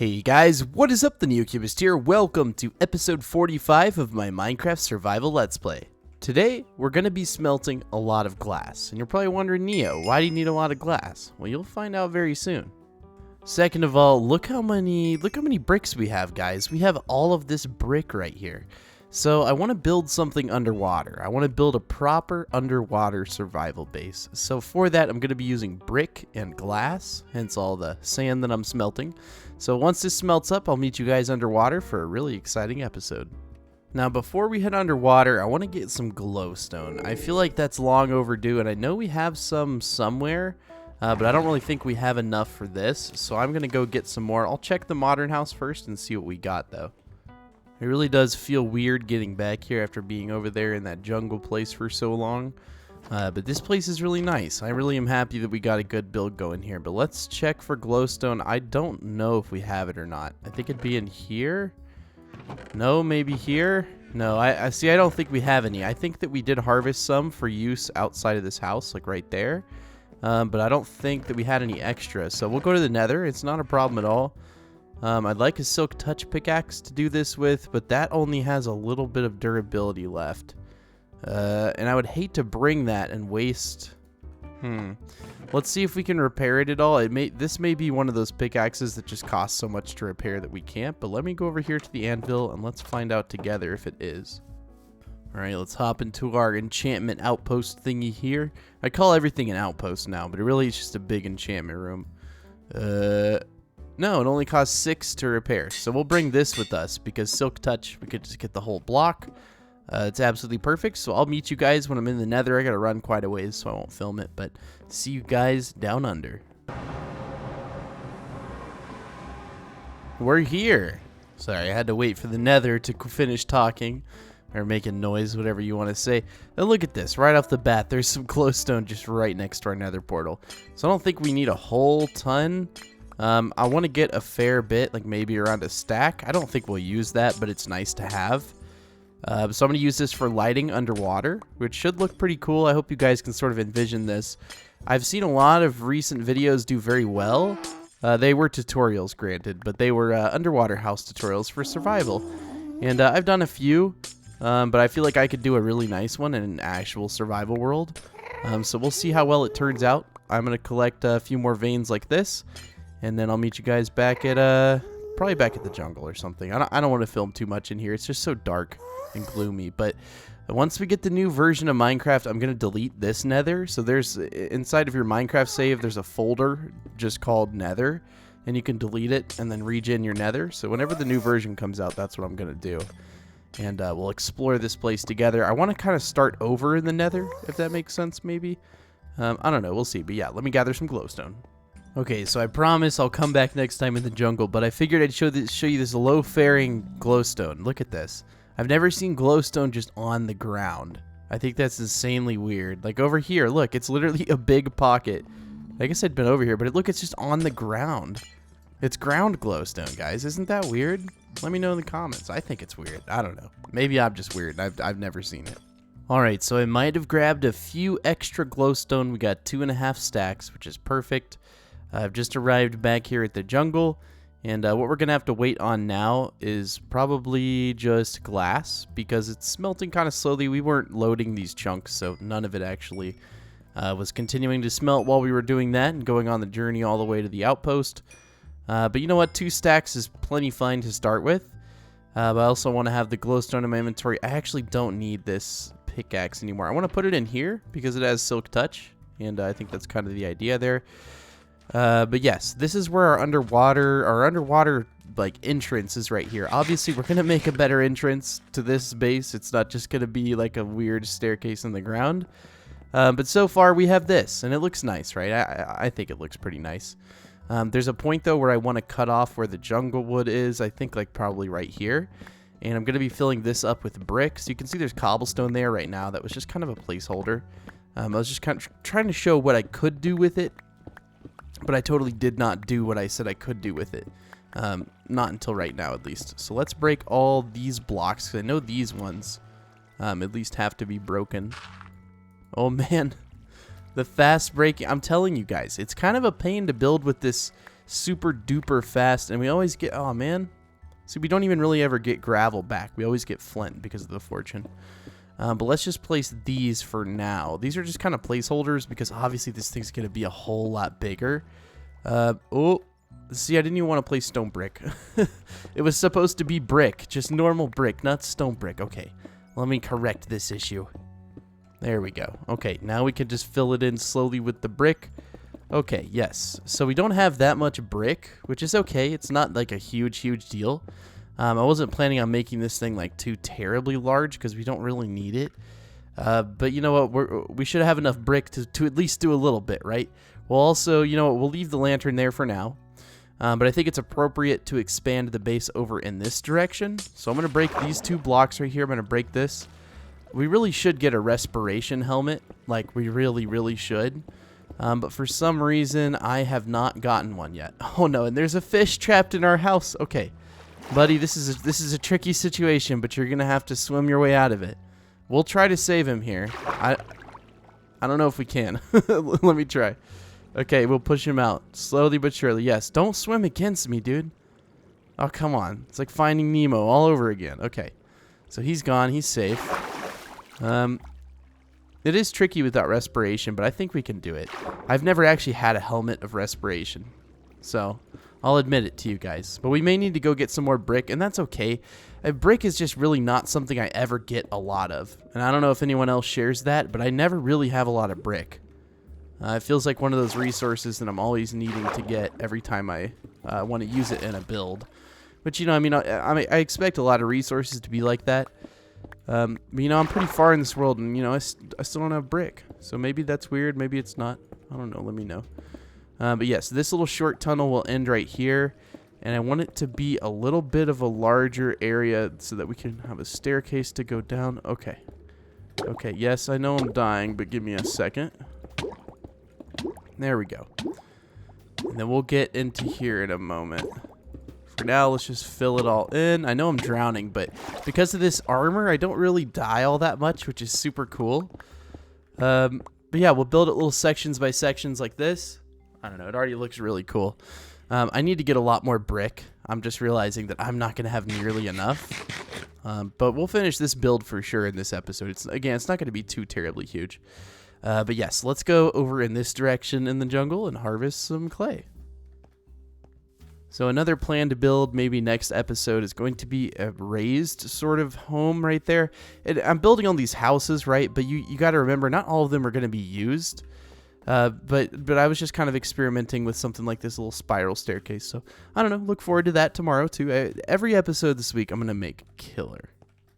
Hey guys, what is up? TheNeoCubest here. Welcome to episode 45 of my Minecraft survival let's play. Today, we're going to be smelting a lot of glass. And you're probably wondering, Neo, why do you need a lot of glass? Well, you'll find out very soon. Second of all, look how many bricks we have, guys. We have all of this brick right here. So I want to build something underwater. I want to build a proper underwater survival base. So for that, I'm going to be using brick and glass, hence all the sand that I'm smelting. So once this smelts up, I'll meet you guys underwater for a really exciting episode. Now, before we head underwater, I want to get some glowstone. I feel like that's long overdue, and I know we have some somewhere, but I don't really think we have enough for this. So I'm going to go get some more. I'll check the modern house first and see what we got, though. It really does feel weird getting back here after being over there in that jungle place for so long. But this place is really nice. I really am happy that we got a good build going here. But let's check for glowstone. I don't know if we have it or not. I think it'd be in here. No, maybe here. No, I see. I don't think we have any. I think that we did harvest some for use outside of this house, like right there. But I don't think that we had any extra. So we'll go to the nether. It's not a problem at all. I'd like a silk touch pickaxe to do this with, but that only has a little bit of durability left. And I would hate to bring that and waste. Let's see if we can repair it at all. This may be one of those pickaxes that just costs so much to repair that we can't, but let me go over here to the anvil and let's find out together if it is. Alright, let's hop into our enchantment outpost thingy here. I call everything an outpost now, but it really is just a big enchantment room. No, it only costs 6 to repair. So we'll bring this with us because Silk Touch, we could just get the whole block. It's absolutely perfect. So I'll meet you guys when I'm in the nether. I got to run quite a ways, so I won't film it. But see you guys down under. We're here. Sorry, I had to wait for the nether to finish talking. Or making noise, whatever you want to say. And look at this. Right off the bat, there's some glowstone just right next to our nether portal. So I don't think we need a whole ton. I want to get a fair bit, like maybe around a stack. I don't think we'll use that, but it's nice to have. So I'm going to use this for lighting underwater, which should look pretty cool. I hope you guys can sort of envision this. I've seen a lot of recent videos do very well. They were tutorials, granted, but they were underwater house tutorials for survival. And I've done a few, but I feel like I could do a really nice one in an actual survival world. So we'll see how well it turns out. I'm going to collect a few more veins like this. And then I'll meet you guys back at, probably back at the jungle or something. I don't want to film too much in here. It's just so dark and gloomy. But once we get the new version of Minecraft, I'm going to delete this nether. So there's, inside of your Minecraft save, there's a folder just called nether. And you can delete it and then regen your nether. So whenever the new version comes out, that's what I'm going to do. And we'll explore this place together. I want to kind of start over in the nether, if that makes sense, maybe. I don't know. We'll see. But yeah, let me gather some glowstone. Okay, so I promise I'll come back next time in the jungle, but I figured I'd show you this low-faring glowstone. Look at this. I've never seen glowstone just on the ground. I think that's insanely weird. Like over here, look, it's literally a big pocket. I guess I'd been over here, but look, it's just on the ground. It's ground glowstone, guys. Isn't that weird? Let me know in the comments. I think it's weird. I don't know. Maybe I'm just weird. I've never seen it. Alright, so I might have grabbed a few extra glowstone. We got 2.5 stacks, which is perfect. I've just arrived back here at the jungle, and what we're going to have to wait on now is probably just glass, because it's smelting kind of slowly. We weren't loading these chunks, so none of it actually was continuing to smelt while we were doing that and going on the journey all the way to the outpost. But you know what? 2 stacks is plenty fine to start with, but I also want to have the glowstone in my inventory. I actually don't need this pickaxe anymore. I want to put it in here because it has silk touch, and I think that's kind of the idea there. But yes, this is where our underwater like entrance is right here. Obviously, we're gonna make a better entrance to this base. It's not just gonna be like a weird staircase in the ground. But so far we have this, and it looks nice, right? I think it looks pretty nice. There's a point though where I want to cut off where the jungle wood is. I think like probably right here. And I'm gonna be filling this up with bricks. You can see there's cobblestone there right now. That was just kind of a placeholder. I was just kind of trying to show what I could do with it. But I totally did not do what I said I could do with it. Not until right now, at least. So let's break all these blocks, because I know these ones at least have to be broken. Oh, man. The fast breaking. I'm telling you guys, it's kind of a pain to build with this super duper fast, and we always get, oh man. See, we don't even really ever get gravel back. We always get flint because of the fortune. But let's just place these for now. These are just kind of placeholders because obviously this thing's going to be a whole lot bigger. Oh, see, I didn't even want to place stone brick. It was supposed to be brick, just normal brick, not stone brick. Okay, let me correct this issue. There we go. Okay, now we can just fill it in slowly with the brick. Okay, yes. So we don't have that much brick, which is okay. It's not like a huge deal. I wasn't planning on making this thing like too terribly large because we don't really need it. But you know what? We should have enough brick to at least do a little bit, right? We'll also, you know what? We'll leave the lantern there for now. But I think it's appropriate to expand the base over in this direction. So I'm going to break these 2 blocks right here. I'm going to break this. We really should get a respiration helmet. Like, we really should. But for some reason, I have not gotten one yet. Oh no, and there's a fish trapped in our house. Okay, buddy, this is a tricky situation, but you're gonna have to swim your way out of it. We'll try to save him here. I don't know if we can. Let me try. Okay, we'll push him out slowly but surely. Yes, don't swim against me, dude. Oh, come on. It's like Finding Nemo all over again. Okay, so he's gone. He's safe. It is tricky without respiration, but I think we can do it. I've never actually had a helmet of respiration, so I'll admit it to you guys. But we may need to go get some more brick, and that's okay. A brick is just really not something I ever get a lot of. And I don't know if anyone else shares that, but I never really have a lot of brick. It feels like one of those resources that I'm always needing to get every time I want to use it in a build. But, you know, I mean, I expect a lot of resources to be like that. You know, I'm pretty far in this world, and, you know, I still don't have brick. So maybe that's weird. Maybe it's not. I don't know. Let me know. But yes, this little short tunnel will end right here. And I want it to be a little bit of a larger area so that we can have a staircase to go down. Okay. Okay, yes, I know I'm dying, but give me a second. There we go. And then we'll get into here in a moment. For now, let's just fill it all in. I know I'm drowning, but because of this armor, I don't really die all that much, which is super cool. But yeah, we'll build it little sections by sections like this. I don't know, it already looks really cool. I need to get a lot more brick. I'm just realizing that I'm not going to have nearly enough. But we'll finish this build for sure in this episode. It's not going to be too terribly huge. But yes, let's go over in this direction in the jungle and harvest some clay. So another plan to build maybe next episode is going to be a raised sort of home right there. I'm building all these houses, right? But you got to remember, not all of them are going to be used. But I was just kind of experimenting with something like this little spiral staircase. So I don't know. Look forward to that tomorrow too. Every episode this week I'm going to make killer.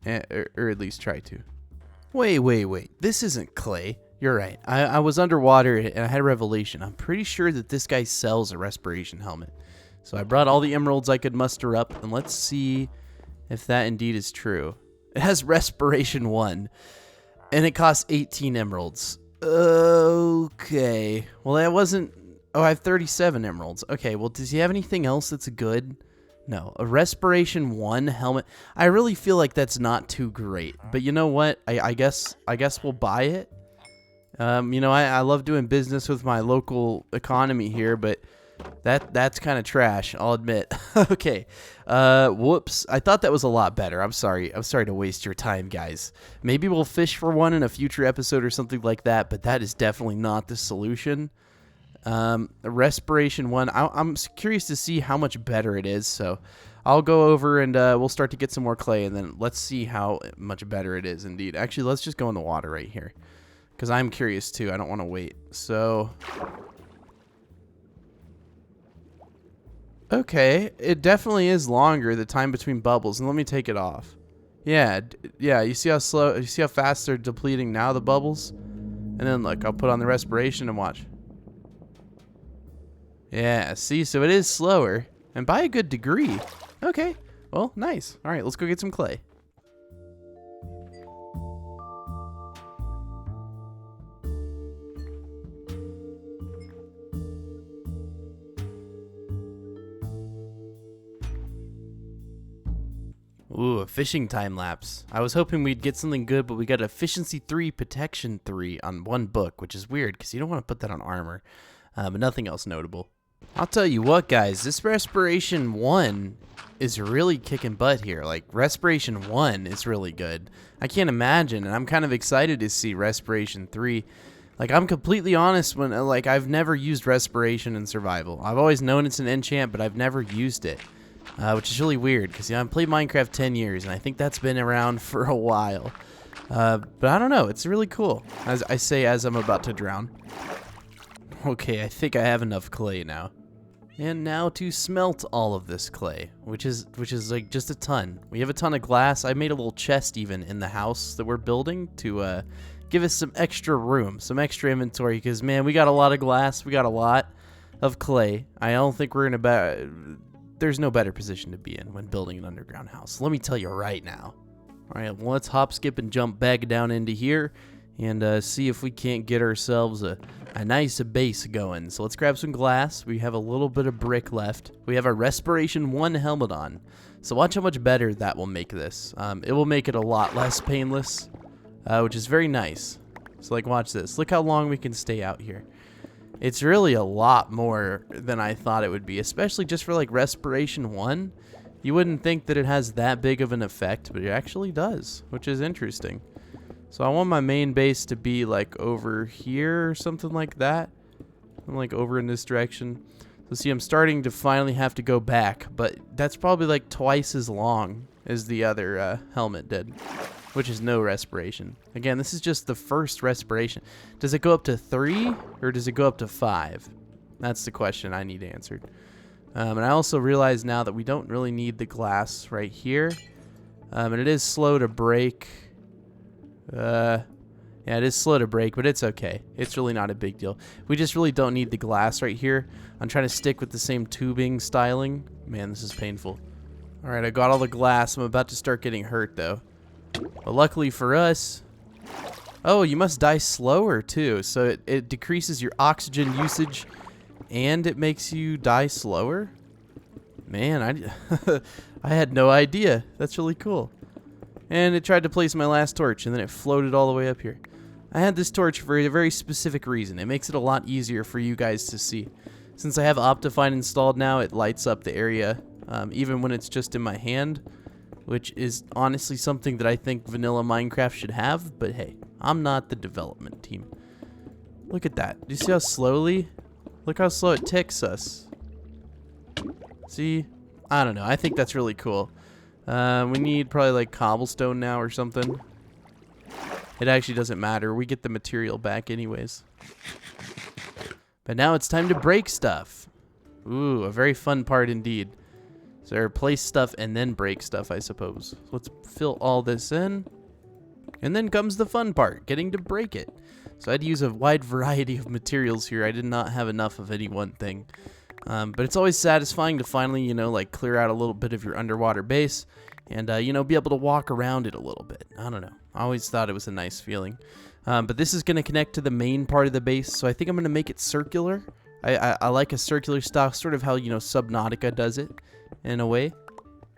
Or at least try to. Wait. This isn't clay. You're right. I was underwater and I had a revelation. I'm pretty sure that this guy sells a respiration helmet. So I brought all the emeralds I could muster up, and let's see if that indeed is true. It has respiration 1, and it costs 18 emeralds. Okay. Well, that wasn't... Oh, I have 37 emeralds. Okay, well, does he have anything else that's good? No. A respiration 1 helmet. I really feel like that's not too great. But you know what? I guess we'll buy it. You know, I love doing business with my local economy here, but... That's kind of trash, I'll admit. Okay. Whoops. I thought that was a lot better. I'm sorry to waste your time, guys. Maybe we'll fish for one in a future episode or something like that, but that is definitely not the solution. Respiration 1. I'm curious to see how much better it is, so I'll go over and we'll start to get some more clay, and then let's see how much better it is indeed. Actually, let's just go in the water right here, because I'm curious too. I don't want to wait. So... Okay, it definitely is longer, the time between bubbles, and let me take it off. Yeah, you see how fast they're depleting now, the bubbles? And then look, I'll put on the respiration and watch. Yeah, see, so it is slower, and by a good degree. Okay, well, nice. All right, let's go get some clay. Ooh, a fishing time lapse. I was hoping we'd get something good, but we got efficiency 3, protection 3 on one book, which is weird because you don't want to put that on armor. But nothing else notable. I'll tell you what, guys, this Respiration 1 is really kicking butt here. Like, Respiration 1 is really good. I can't imagine, and I'm kind of excited to see Respiration 3. Like, I'm completely honest when, like, I've never used Respiration in survival. I've always known it's an enchant, but I've never used it, which is really weird, because, you know, I've played Minecraft 10 years, and I think that's been around for a while. But I don't know, it's really cool, as I say as I'm about to drown. Okay, I think I have enough clay now. And now to smelt all of this clay, which is like just a ton. We have a ton of glass. I made a little chest even in the house that we're building to give us some extra room, some extra inventory, because man, we got a lot of glass, we got a lot of clay. I don't think we're in a there's no better position to be in when building an underground house. Let me tell you right now. All right, well, let's hop, skip, and jump back down into here and see if we can't get ourselves a nice base going. So let's grab some glass. We have a little bit of brick left. We have our Respiration 1 helmet on. So watch how much better that will make this. It will make it a lot less painless, which is very nice. So like, watch this. Look how long we can stay out here. It's really a lot more than I thought it would be, especially just for like Respiration 1. You wouldn't think that it has that big of an effect, but it actually does, which is interesting. So I want my main base to be like over here or something like that. I'm like over in this direction. So see, I'm starting to finally have to go back, but that's probably like twice as long as the other helmet did, which is no respiration. Again, this is just the first respiration. Does it go up to 3 or does it go up to 5? That's the question I need answered. And I also realize now that we don't really need the glass right here. And it is slow to break. Yeah, it is slow to break, but it's okay. It's really not a big deal. We just really don't need the glass right here. I'm trying to stick with the same tubing styling. Man, this is painful. All right, I got all the glass. I'm about to start getting hurt, though. But luckily for us... Oh, you must die slower, too. So it decreases your oxygen usage, and it makes you die slower? Man, I had no idea. That's really cool. And it tried to place my last torch, and then it floated all the way up here. I had this torch for a very specific reason. It makes it a lot easier for you guys to see. Since I have Optifine installed now, it lights up the area, even when it's just in my hand, which is honestly something that I think vanilla Minecraft should have, but hey, I'm not the development team. Look at that. Do you see how slowly? Look how slow it ticks us. See? I don't know. I think that's really cool. We need probably like cobblestone now or something. It actually doesn't matter. We get the material back anyways. But now it's time to break stuff. Ooh, a very fun part indeed. So place stuff and then break stuff, I suppose. So let's fill all this in. And then comes the fun part, getting to break it. So I'd use a wide variety of materials here. I did not have enough of any one thing. But it's always satisfying to finally, you know, like clear out a little bit of your underwater base and, you know, be able to walk around it a little bit. I don't know. I always thought it was a nice feeling. But this is going to connect to the main part of the base, so I think I'm going to make it circular. I like a circular style, sort of how, you know, Subnautica does it in a way.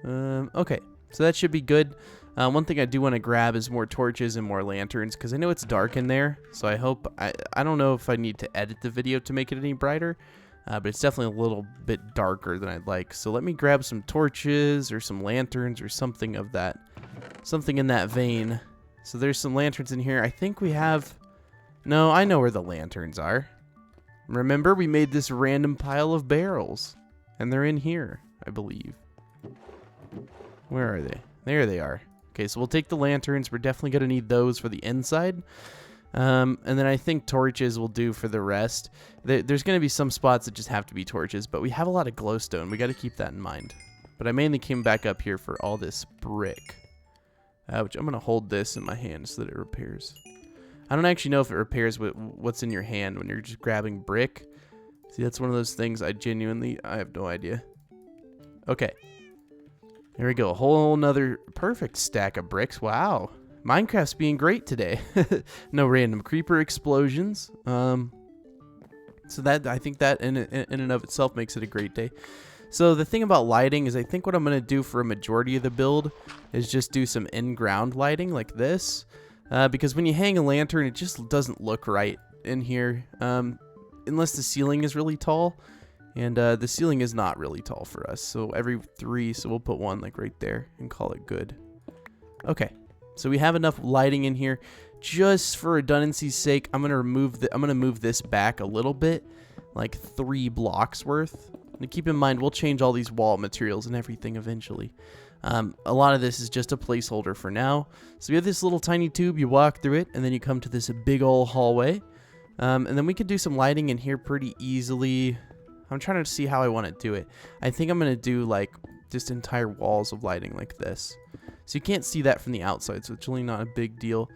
Okay, so that should be good. One thing I do want to grab is more torches and more lanterns, because I know it's dark in there, so I hope... I don't know if I need to edit the video to make it any brighter. But it's definitely a little bit darker than I'd like. So let me grab some torches or some lanterns or something of that. Something in that vein. So there's some lanterns in here. I think we have... No, I know where the lanterns are. Remember, we made this random pile of barrels. And they're in here, I believe. Where are they? There they are. Okay, so we'll take the lanterns. We're definitely going to need those for the inside. And then I think torches will do for the rest. There's going to be some spots that just have to be torches, but we have a lot of glowstone. We got to keep that in mind. But I mainly came back up here for all this brick, which I'm going to hold this in my hand so that it repairs. I don't actually know if it repairs what's in your hand when you're just grabbing brick. See, that's one of those things I have no idea. Okay. There we go. A whole nother perfect stack of bricks. Wow. Minecraft's being great today. No random creeper explosions. So that, I think that in and of itself makes it a great day. So the thing about lighting is I think what I'm going to do for a majority of the build is just do some in-ground lighting like this. Because when you hang a lantern, it just doesn't look right in here. Unless the ceiling is really tall. And the ceiling is not really tall for us. So every 3, so we'll put 1 like right there and call it good. Okay. So we have enough lighting in here. Just for redundancy's sake, I'm gonna move this back a little bit, like 3 blocks worth. And keep in mind, we'll change all these wall materials and everything eventually. A lot of this is just a placeholder for now. So you have this little tiny tube, you walk through it, and then you come to this big old hallway. And then we can do some lighting in here pretty easily. I'm trying to see how I want to do it. I think I'm going to do like just entire walls of lighting like this. So you can't see that from the outside, so it's really not a big deal.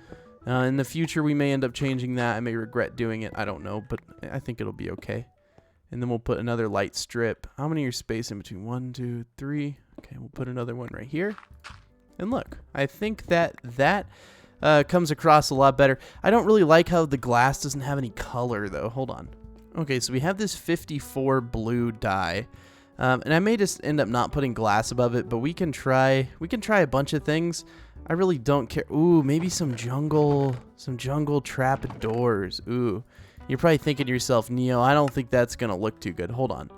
In the future, we may end up changing that. I may regret doing it. I don't know, but I think it'll be okay. And then we'll put another light strip. How many are spaced in between? 1, 2, 3. Okay, we'll put another one right here. And look, I think that comes across a lot better. I don't really like how the glass doesn't have any color, though. Hold on. Okay, so we have this 54 blue dye. And I may just end up not putting glass above it, but we can try a bunch of things. I really don't care. Ooh, maybe some jungle trapdoors. Ooh. You're probably thinking to yourself, Neo, I don't think that's going to look too good. Hold on.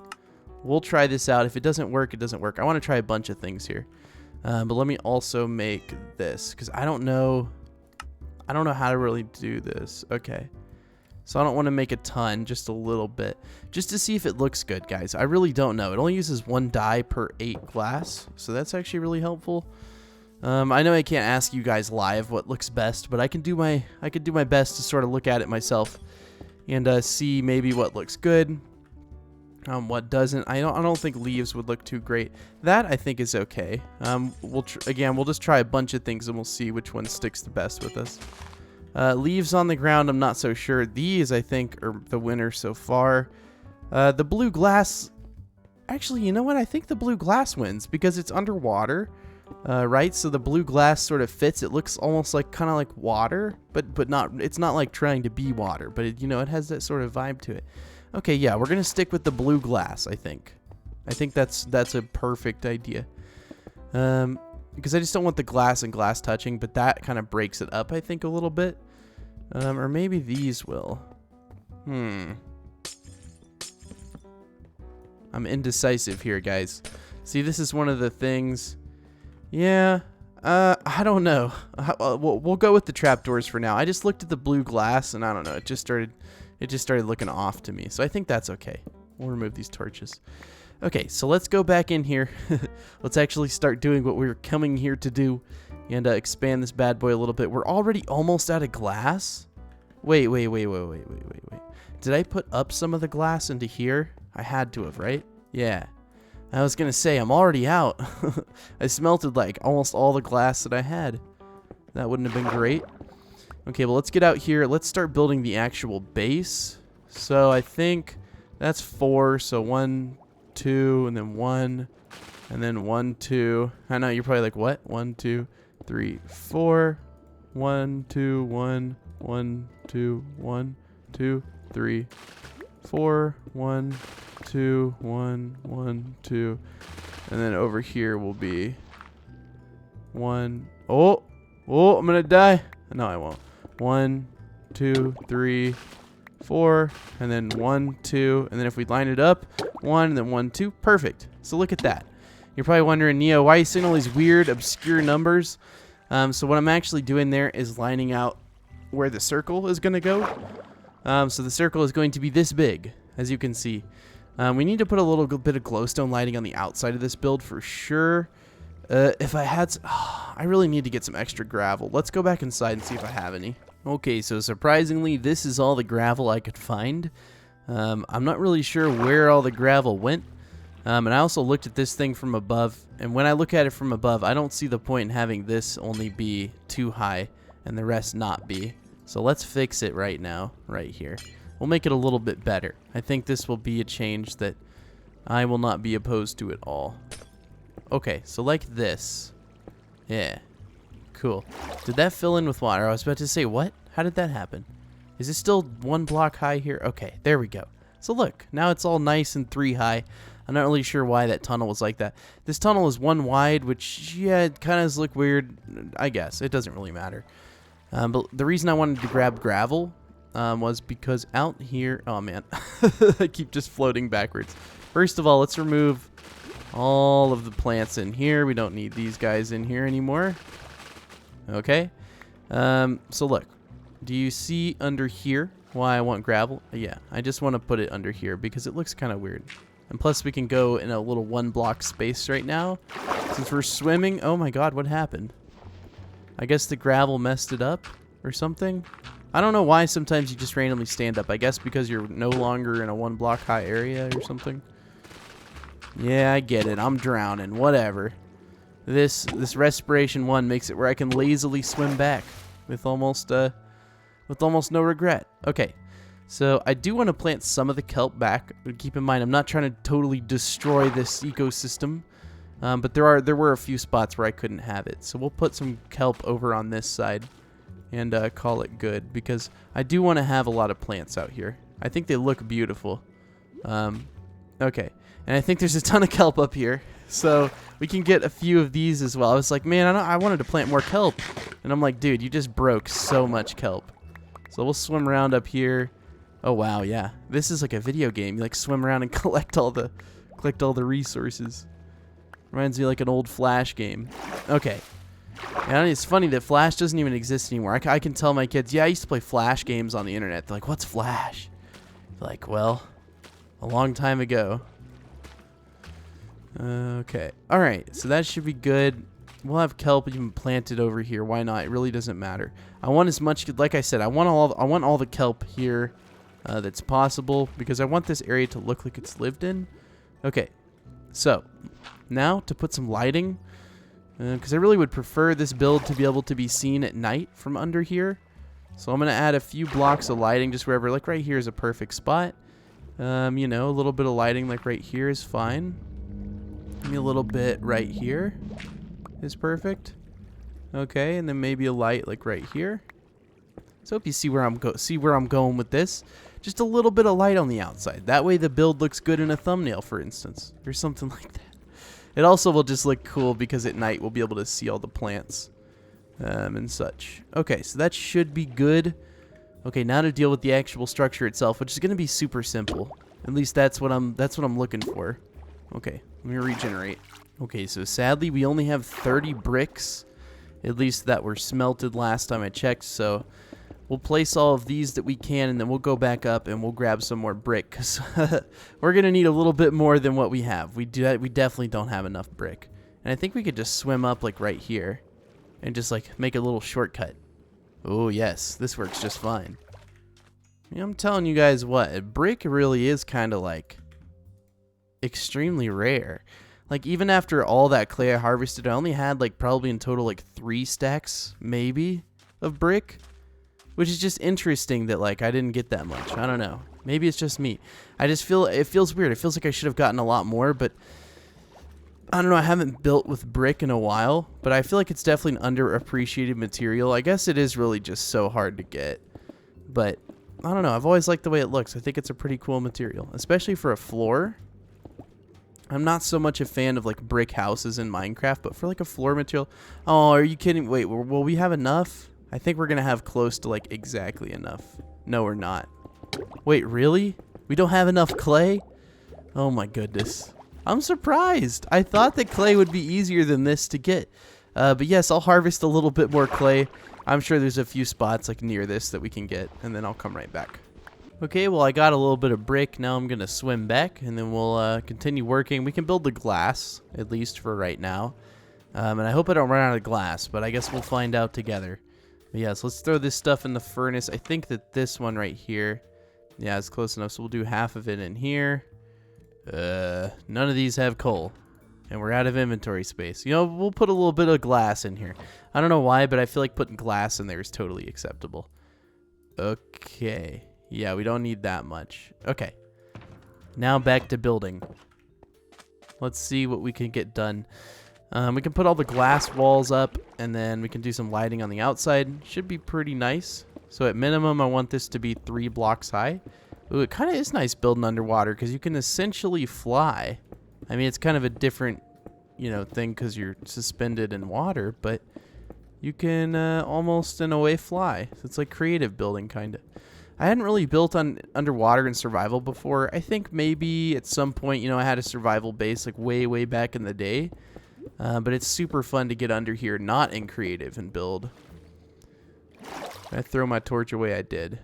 We'll try this out. If it doesn't work, it doesn't work. I want to try a bunch of things here. But let me also make this, because I don't know how to really do this. Okay. So I don't want to make a ton, just a little bit. Just to see if it looks good, guys. I really don't know. It only uses 1 dye per 8 glass. So that's actually really helpful. I know I can't ask you guys live what looks best, but I can do my best to sort of look at it myself and see maybe what looks good, what doesn't. I don't think leaves would look too great. That I think is okay. We'll just try a bunch of things and we'll see which one sticks the best with us. Leaves on the ground, I'm not so sure. These I think are the winner so far. The blue glass, actually, you know what? I think the blue glass wins because it's underwater. Right, so the blue glass sort of fits. It looks almost like kind of like water, but not. It's not like trying to be water, but it has that sort of vibe to it. Okay, yeah, we're gonna stick with the blue glass. I think that's a perfect idea. Because I just don't want the glass and glass touching, but that kind of breaks it up, I think, a little bit. Or maybe these will. I'm indecisive here, guys. See, this is one of the things. Yeah, I don't know. We'll go with the trapdoors for now. I just looked at the blue glass, and I don't know. It just started looking off to me. So I think that's okay. We'll remove these torches. Okay, so let's go back in here. Let's actually start doing what we were coming here to do, and expand this bad boy a little bit. We're already almost out of glass. Wait. Did I put up some of the glass into here? I had to have, right? Yeah. I was gonna say, I'm already out. I smelted like almost all the glass that I had. That wouldn't have been great. Okay, well, let's get out here. Let's start building the actual base. So I think that's 4. So 1, 2, and then 1, and then 1, 2. I know you're probably like, what? 1, 2, 3, 4. 1, 2, 1, 1, 2, 1, 2, 3, 4. 1, 2, 1, 1, 2, and then over here will be 1. Oh, I'm gonna die. No, I won't. 1, 2, 3, 4, and then 1, 2, and then if we line it up, 1, and then 1, 2, perfect. So look at that. You're probably wondering, Neo, why are you seeing all these weird, obscure numbers? So what I'm actually doing there is lining out where the circle is gonna go. So the circle is going to be this big, as you can see. We need to put a little bit of glowstone lighting on the outside of this build for sure. If I had, I really need to get some extra gravel. Let's go back inside and see if I have any. Okay, so surprisingly, this is all the gravel I could find. I'm not really sure where all the gravel went. And I also looked at this thing from above, and when I look at it from above, I don't see the point in having this only be too high and the rest not be. So let's fix it right now, right here. We'll make it a little bit better. I think this will be a change that I will not be opposed to at all. Okay, so like this. Yeah. Cool. Did that fill in with water? I was about to say, what? How did that happen? Is it still 1 block high here? Okay, there we go. So look, now it's all nice and 3 high. I'm not really sure why that tunnel was like that. This tunnel is 1 wide, which, yeah, it kind of does look weird. I guess. It doesn't really matter. But the reason I wanted to grab gravel was because out here... Oh, man. I keep just floating backwards. First of all, let's remove all of the plants in here. We don't need these guys in here anymore. Okay. So look, do you see under here why I want gravel? Yeah, I just want to put it under here because it looks kind of weird. And plus we can go in a little 1 block space right now. Since we're swimming, oh my god, what happened? I guess the gravel messed it up or something. I don't know why sometimes you just randomly stand up. I guess because you're no longer in a 1 block high area or something. Yeah, I get it. I'm drowning. Whatever. This respiration 1 makes it where I can lazily swim back with almost no regret. Okay. So I do want to plant some of the kelp back, but keep in mind I'm not trying to totally destroy this ecosystem. But there were a few spots where I couldn't have it. So we'll put some kelp over on this side and call it good because I do want to have a lot of plants out here. I think they look beautiful. Okay. And I think there's a ton of kelp up here. So we can get a few of these as well. I was like, man, I wanted to plant more kelp. And I'm like, dude, you just broke so much kelp. So we'll swim around up here. Oh, wow, yeah. This is like a video game. You like swim around and collect all the resources. Reminds me of like an old Flash game. Okay. And it's funny that Flash doesn't even exist anymore. I can tell my kids, yeah, I used to play Flash games on the internet. They're like, what's Flash? They're like, well, a long time ago. Okay. All right. So that should be good. We'll have kelp even planted over here. Why not? It really doesn't matter. I want as much, like I said, I want all the kelp here that's possible because I want this area to look like it's lived in. Okay. So now to put some lighting, because I really would prefer this build to be able to be seen at night from under here. So I'm going to add a few blocks of lighting just wherever, like right here is a perfect spot. You know, a little bit of lighting like right here is fine. Maybe a little bit right here is perfect. Okay, and then maybe a light like right here. So hope you see where I'm going with this. Just a little bit of light on the outside. That way the build looks good in a thumbnail, for instance, or something like that. It also will just look cool because at night we'll be able to see all the plants and such. Okay, so that should be good. Okay, now to deal with the actual structure itself, which is going to be super simple. At least that's what I'm looking for. Okay, let me regenerate. Okay, so sadly we only have 30 bricks, at least that were smelted last time I checked. So we'll place all of these that we can, and then we'll go back up and we'll grab some more brick because we're gonna need a little bit more than what we have. We definitely don't have enough brick, and I think we could just swim up like right here and just like make a little shortcut. Oh yes, this works just fine. Yeah, I'm telling you guys what, brick really is kind of like extremely rare. Like even after all that clay I harvested, I only had like probably in total like 3 stacks maybe of brick, which is just interesting that like I didn't get that much. I don't know. Maybe it's just me. I just feel it feels weird. It feels like I should have gotten a lot more, but I don't know. I haven't built with brick in a while, but I feel like it's definitely an underappreciated material. I guess it is really just so hard to get, but I don't know. I've always liked the way it looks. I think it's a pretty cool material, especially for a floor. I'm not so much a fan of like brick houses in Minecraft, but for like a floor material. Oh, are you kidding? Wait, will we have enough? I think we're going to have close to like exactly enough. No, we're not. Wait, really? We don't have enough clay? Oh my goodness. I'm surprised. I thought that clay would be easier than this to get. But yes, I'll harvest a little bit more clay. I'm sure there's a few spots like near this that we can get, and then I'll come right back. Okay, well I got a little bit of brick. Now I'm going to swim back, and then we'll continue working. We can build the glass, at least for right now. And I hope I don't run out of glass, but I guess we'll find out together. But yes, let's throw this stuff in the furnace. I think that this one right here, yeah, it's close enough. So we'll do half of it in here. None of these have coal, and we're out of inventory space. You know, we'll put a little bit of glass in here. I don't know why, but I feel like putting glass in there is totally acceptable. Okay. Yeah, we don't need that much. Okay. Now back to building. Let's see what we can get done. We can put all the glass walls up, and then we can do some lighting on the outside. Should be pretty nice. So at minimum, I want this to be 3 blocks high. Ooh, it kind of is nice building underwater because you can essentially fly. I mean, it's kind of a different, you know, thing because you're suspended in water, but you can almost in a way fly. So it's like creative building kind of. I hadn't really built on underwater and survival before. I think maybe at some point, you know, I had a survival base like way back in the day. But it's super fun to get under here, not in creative, and build. I throw my torch away, I did.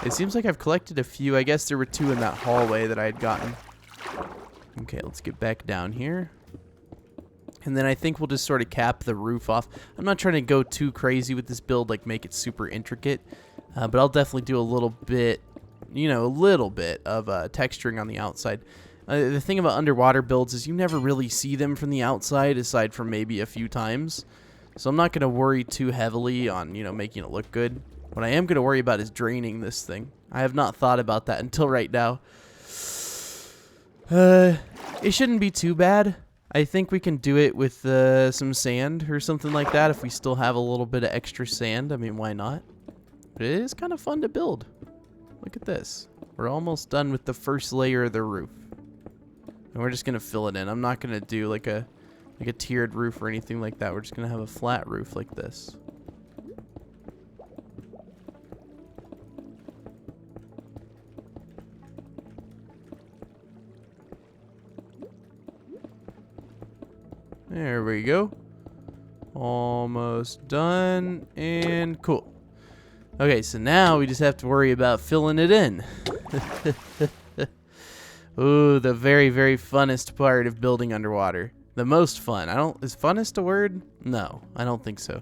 It seems like I've collected a few. I guess there were 2 in that hallway that I had gotten. Okay, let's get back down here. And then I think we'll just sort of cap the roof off. I'm not trying to go too crazy with this build, like make it super intricate. But I'll definitely do a little bit, you know, a little bit of texturing on the outside. The thing about underwater builds is you never really see them from the outside, aside from maybe a few times. So I'm not going to worry too heavily on, you know, making it look good. What I am going to worry about is draining this thing. I have not thought about that until right now. It shouldn't be too bad. I think we can do it with some sand or something like that if we still have a little bit of extra sand. I mean, why not? But it is kind of fun to build. Look at this. We're almost done with the first layer of the roof. And we're just going to fill it in. I'm not going to do like a tiered roof or anything like that. We're just going to have a flat roof like this. There we go. Almost done. And cool. Okay, so now we just have to worry about filling it in. Ooh, the very funnest part of building underwater. The most fun. Is funnest a word? No, I don't think so.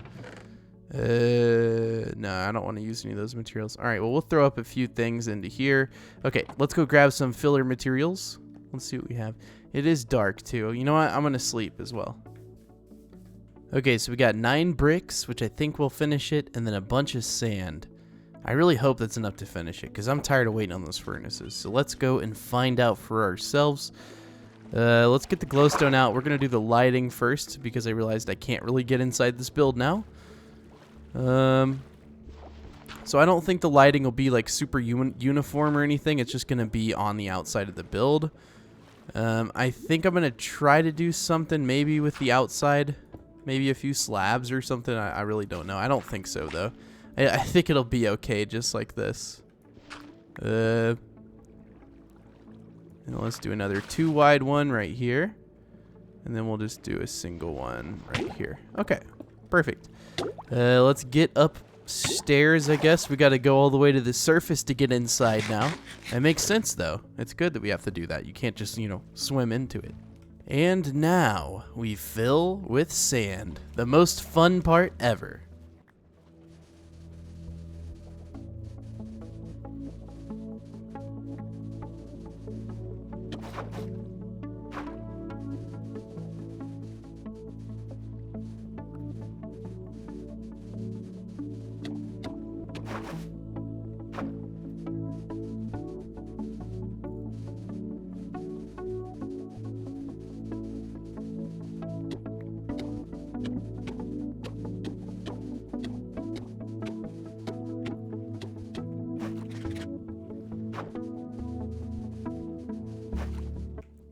No, I don't want to use any of those materials. All right, well, we'll throw up a few things into here. Okay, let's go grab some filler materials. Let's see what we have. It is dark, too. You know what? I'm going to sleep as well. Okay, so we got 9 bricks, which I think will finish it, and then a bunch of sand. I really hope that's enough to finish it, because I'm tired of waiting on those furnaces. So let's go and find out for ourselves. Let's get the glowstone out. We're going to do the lighting first, because I realized I can't really get inside this build now. So I don't think the lighting will be like super uniform or anything. It's just going to be on the outside of the build. I think I'm going to try to do something maybe with the outside. Maybe a few slabs or something. I really don't know. I don't think so, though. I think it'll be okay just like this. And let's do another 2 wide one right here. And then we'll just do a single one right here. Okay, perfect. Let's get upstairs, I guess. We got to go all the way to the surface to get inside now. It makes sense, though. It's good that we have to do that. You can't just, you know, swim into it. And now we fill with sand. The most fun part ever.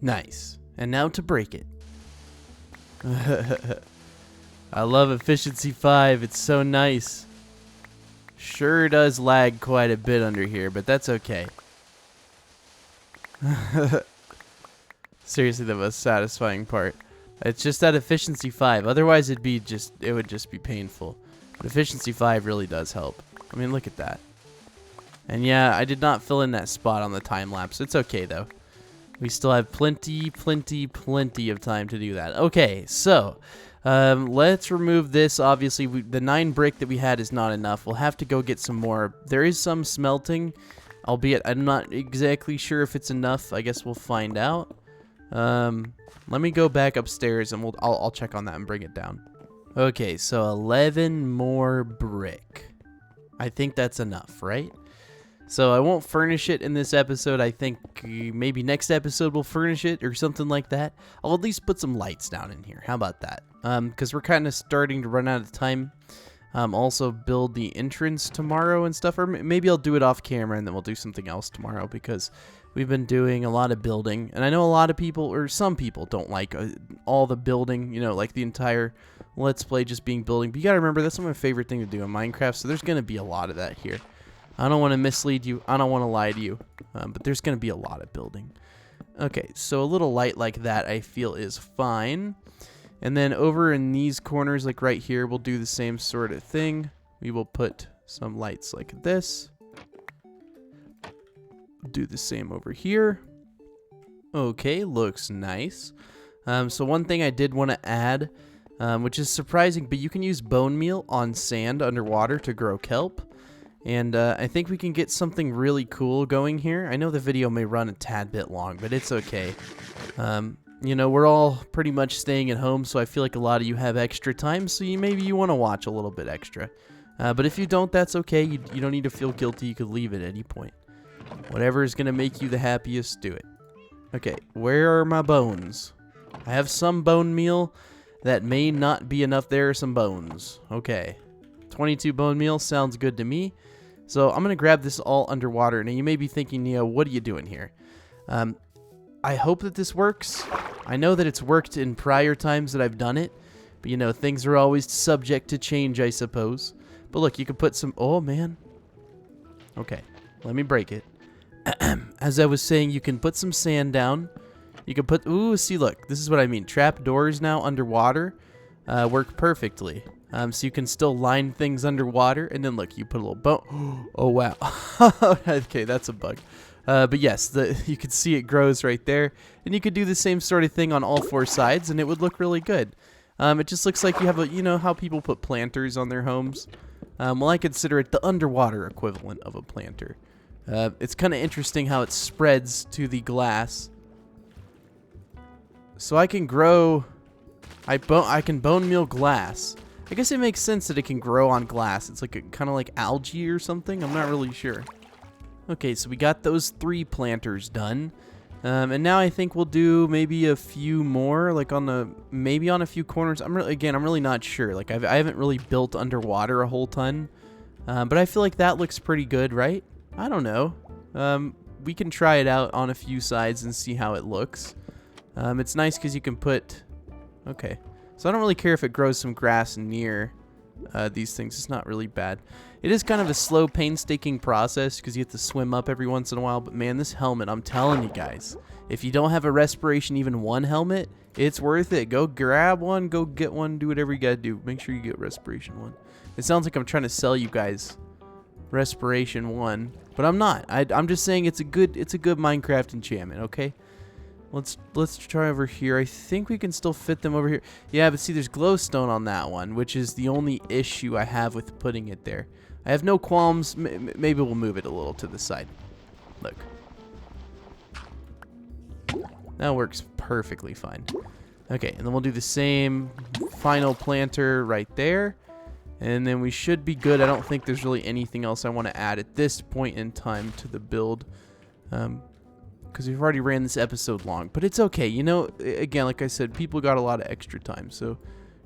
Nice. And now to break it. I love efficiency 5. It's so nice. Sure does lag quite a bit under here, but that's okay. Seriously, the most satisfying part. It's just that efficiency 5. Otherwise, it would just be painful. But efficiency 5 really does help. I mean, look at that. And yeah, I did not fill in that spot on the time lapse. It's okay though. We still have plenty of time to do that. Okay, so let's remove this. Obviously, the 9 brick that we had is not enough. We'll have to go get some more. There is some smelting, albeit I'm not exactly sure if it's enough. I guess we'll find out. Let me go back upstairs and I'll check on that and bring it down. Okay, so 11 more brick. I think that's enough, right? So I won't furnish it in this episode. I think maybe next episode we'll furnish it or something like that. I'll at least put some lights down in here. How about that? Because we're kind of starting to run out of time. Also build the entrance tomorrow and stuff. Or maybe I'll do it off camera and then we'll do something else tomorrow because we've been doing a lot of building. And I know a lot of people, or some people, don't like all the building, you know, like the entire Let's Play just being building. But you gotta remember, that's not my favorite thing to do in Minecraft. So there's going to be a lot of that here. I don't want to mislead you. I don't want to lie to you. But there's going to be a lot of building. Okay, so a little light like that I feel is fine. And then over in these corners, like right here, we'll do the same sort of thing. We will put some lights like this. Do the same over here. Okay, looks nice. So one thing I did want to add, which is surprising, but you can use bone meal on sand underwater to grow kelp. And I think we can get something really cool going here. I know the video may run a tad bit long, but it's okay. You know, we're all pretty much staying at home, so I feel like a lot of you have extra time, so maybe you want to watch a little bit extra. But if you don't, that's okay. You don't need to feel guilty. You could leave at any point. Whatever is going to make you the happiest, do it. Okay, where are my bones? I have some bone meal. That may not be enough. There are some bones. Okay. 22 bone meal sounds good to me. So I'm going to grab this all underwater. Now you may be thinking, Neo, what are you doing here? I hope that this works. I know that it's worked in prior times that I've done it. But, you know, things are always subject to change, I suppose. But look, you could put some... Oh, man. Okay. Let me break it. As I was saying, you can put some sand down. You can put... Ooh, see, look. This is what I mean. Trap doors now underwater work perfectly. So you can still line things underwater. And then, look, you put a little bone... Oh, wow. Okay, that's a bug. But yes, you can see it grows right there. And you could do the same sort of thing on all four sides, and it would look really good. It just looks like you have a... You know how people put planters on their homes? Well, I consider it the underwater equivalent of a planter. It's kind of interesting how it spreads to the glass. So I can grow... I can bone meal glass. I guess it makes sense that it can grow on glass. It's like kind of like algae or something. I'm not really sure. Okay, so we got those 3 planters done. And now I think we'll do maybe a few more, like maybe on a few corners. I'm really not sure. Like I haven't really built underwater a whole ton. But I feel like that looks pretty good, right? I don't know. We can try it out on a few sides and see how it looks. It's nice because you can put... Okay. So I don't really care if it grows some grass near these things. It's not really bad. It is kind of a slow, painstaking process because you have to swim up every once in a while. But man, this helmet, I'm telling you guys, if you don't have a respiration even 1 helmet, it's worth it. Go grab one, go get one, do whatever you gotta do. Make sure you get respiration 1. It sounds like I'm trying to sell you guys respiration 1, but I'm not. I'm just saying it's a good Minecraft enchantment, okay? Let's try over here. I think we can still fit them over here. Yeah, but see, there's glowstone on that one, which is the only issue I have with putting it there. I have no qualms. Maybe we'll move it a little to the side. Look. That works perfectly fine. Okay, and then we'll do the same final planter right there. And then we should be good. I don't think there's really anything else I want to add at this point in time to the build. Because we've already ran this episode long. But it's okay. You know, again, like I said, people got a lot of extra time. So,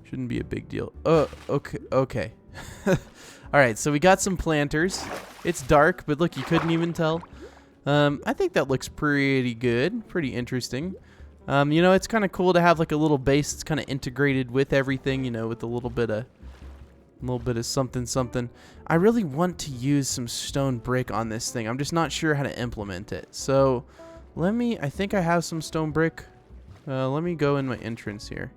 shouldn't be a big deal. Okay. Alright, so we got some planters. It's dark, but look, you couldn't even tell. I think that looks pretty good. Pretty interesting. You know, it's kind of cool to have like a little base that's kind of integrated with everything, you know, with a little bit of something. I really want to use some stone brick on this thing. I'm just not sure how to implement it. So, I think I have some stone brick. Let me go in my entrance here.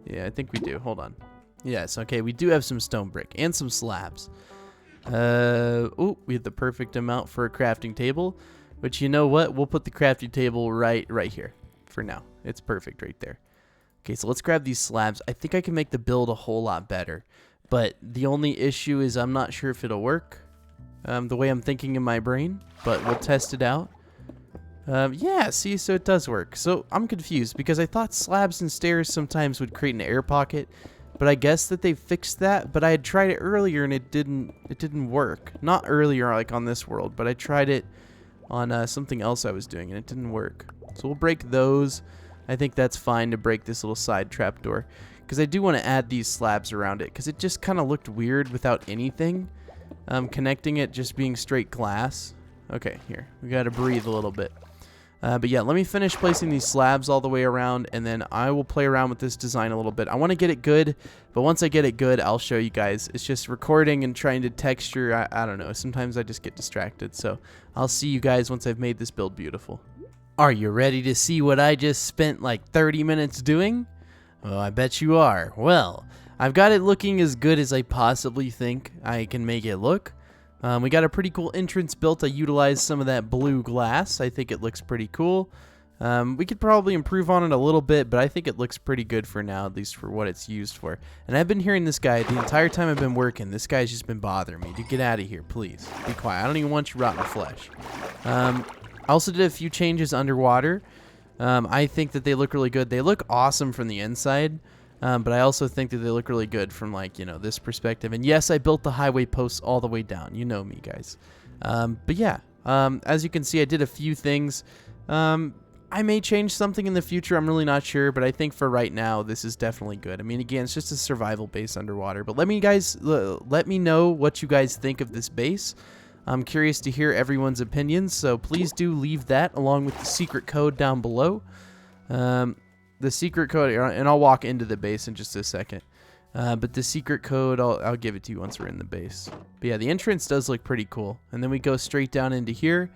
Yeah, I think we do. Hold on. Yes, okay, we do have some stone brick and some slabs. Oh, we have the perfect amount for a crafting table. But you know what? We'll put the crafting table right here for now. It's perfect right there. Okay, so let's grab these slabs. I think I can make the build a whole lot better. But the only issue is I'm not sure if it'll work the way I'm thinking in my brain. But we'll test it out. Yeah, see, so it does work. So I'm confused because I thought slabs and stairs sometimes would create an air pocket. But I guess that they fixed that. But I had tried it earlier and it didn't work. Not earlier like on this world, but I tried it on something else I was doing and it didn't work. So we'll break those. I think that's fine to break this little side trapdoor. Because I do want to add these slabs around it. Because it just kind of looked weird without anything. Connecting it just being straight glass. Okay, here. We got to breathe a little bit. But yeah, let me finish placing these slabs all the way around, and then I will play around with this design a little bit. I want to get it good, but once I get it good, I'll show you guys. It's just recording and trying to texture. I don't know. Sometimes I just get distracted. So I'll see you guys once I've made this build beautiful. Are you ready to see what I just spent like 30 minutes doing? Well, I bet you are. Well, I've got it looking as good as I possibly think I can make it look. We got a pretty cool entrance built. I utilized some of that blue glass. I think it looks pretty cool. We could probably improve on it a little bit, but I think it looks pretty good for now, at least for what it's used for. And I've been hearing this guy the entire time I've been working. This guy's just been bothering me. Dude, get out of here, please. Be quiet. I don't even want you rotten flesh. I also did a few changes underwater. I think that they look really good. They look awesome from the inside. But I also think that they look really good from, like, you know, this perspective. And yes, I built the highway posts all the way down. You know me, guys. But yeah, as you can see, I did a few things. I may change something in the future. I'm really not sure. But I think for right now, this is definitely good. I mean, again, it's just a survival base underwater. But let me know what you guys think of this base. I'm curious to hear everyone's opinions. So please do leave that along with the secret code down below. The secret code, and I'll walk into the base in just a second. But the secret code, I'll give it to you once we're in the base. But yeah, the entrance does look pretty cool. And then we go straight down into here.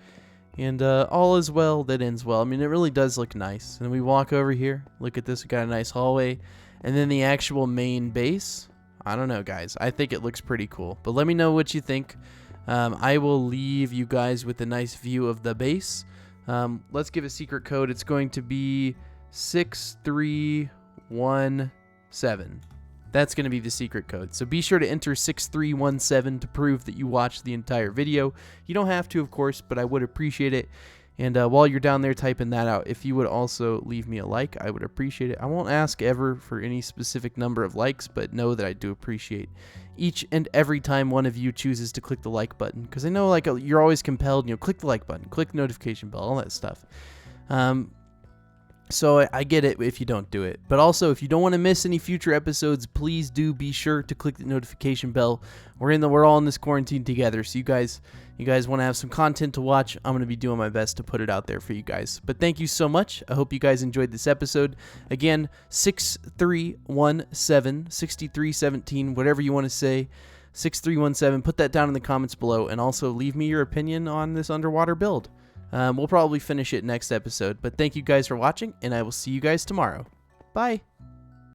And all is well that ends well. I mean, it really does look nice. And we walk over here. Look at this. We got a nice hallway. And then the actual main base. I don't know, guys. I think it looks pretty cool. But let me know what you think. I will leave you guys with a nice view of the base. Let's give a secret code. It's going to be 6317. That's going to be the secret code. So be sure to enter 6317 to prove that you watched the entire video. You don't have to, of course, but I would appreciate it. And while you're down there typing that out, if you would also leave me a like, I would appreciate it. I won't ask ever for any specific number of likes, but know that I do appreciate each and every time one of you chooses to click the like button. Because I know, like, you're always compelled, you know, click the like button, click the notification bell, all that stuff. So I get it if you don't do it. But also, if you don't want to miss any future episodes, please do be sure to click the notification bell. We're all in this quarantine together. So you guys want to have some content to watch, I'm going to be doing my best to put it out there for you guys. But thank you so much. I hope you guys enjoyed this episode. Again, 6317, 6317, whatever you want to say. 6317, put that down in the comments below. And also leave me your opinion on this underwater build. We'll probably finish it next episode, but thank you guys for watching, and I will see you guys tomorrow. Bye!